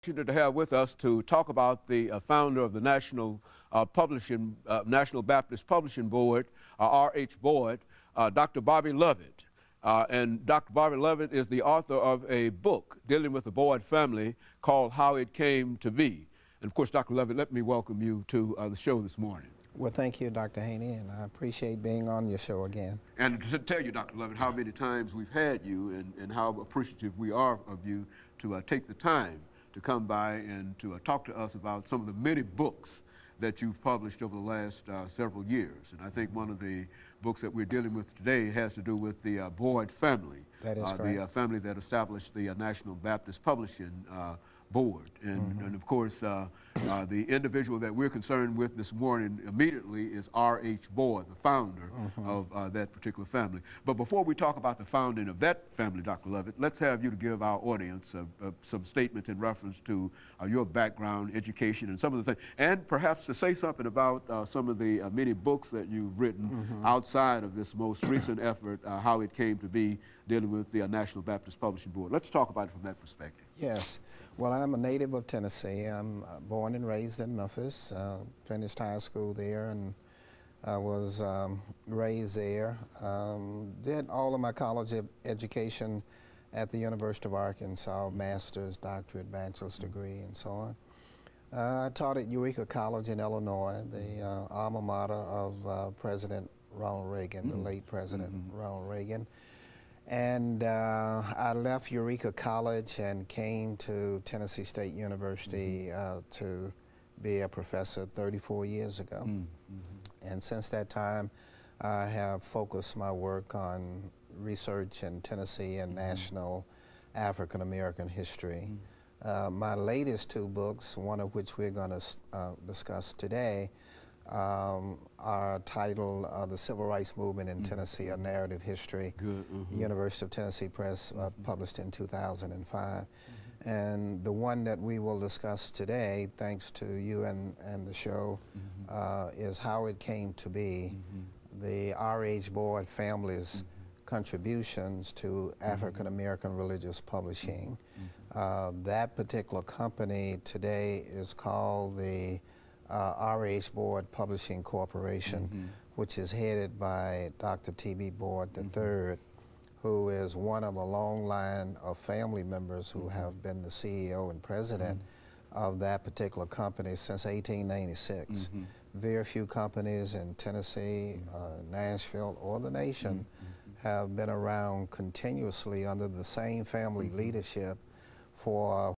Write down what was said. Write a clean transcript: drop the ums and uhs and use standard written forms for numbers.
fortunate to have with us to talk about the founder of the National Baptist Publishing Board, R.H. Board, Dr. BLovett8. And Dr. BLovett8 is the author of a book dealing with the Boyd family called How It Came to Be. And of course, Dr. BLovett8, let me welcome you to the show this morning. Well, thank you, Dr. Haney, and I appreciate being on your show again. And to tell you, Dr. BLovett8, how many times we've had you and how appreciative we are of you to take the time to come by and to talk to us about some of the many books that you've published over the last several years. And I think one of the books that we're dealing with today has to do with the Boyd family. That is correct. The family that established the National Baptist Publishing Board. And of course, the individual that we're concerned with this morning immediately is R.H. Boyd, the founder of that particular family. But before we talk about the founding of that family, Dr. BLovett8, let's have you to give our audience some statements in reference to your background, education, and some of the things, and perhaps to say something about some of the many books that you've written outside of this most recent effort, How It Came to Be, dealing with the National Baptist Publishing Board. Let's talk about it from that perspective. Yes. Well, I'm a native of Tennessee. I'm born and raised in Memphis, finished high school there, and I was raised there. Did all of my college education at the University of Arkansas, master's, doctorate, bachelor's degree, and so on. I taught at Eureka College in Illinois, the alma mater of President Ronald Reagan, the late President Ronald Reagan. And I left Eureka College and came to Tennessee State University to be a professor 34 years ago. And since that time, I have focused my work on research in Tennessee and national African American history. My latest two books, one of which we're going to discuss today, are titled The Civil Rights Movement in Tennessee, A Narrative History, University of Tennessee Press, published in 2005. And the one that we will discuss today, thanks to you and the show, is How It Came to Be, the R.H. Boyd family's contributions to African American religious publishing. That particular company today is called the R.H. Boyd Publishing Corporation, which is headed by Dr. T.B. Boyd III, who is one of a long line of family members who have been the CEO and president of that particular company since 1896. Very few companies in Tennessee, Nashville, or the nation have been around continuously under the same family leadership for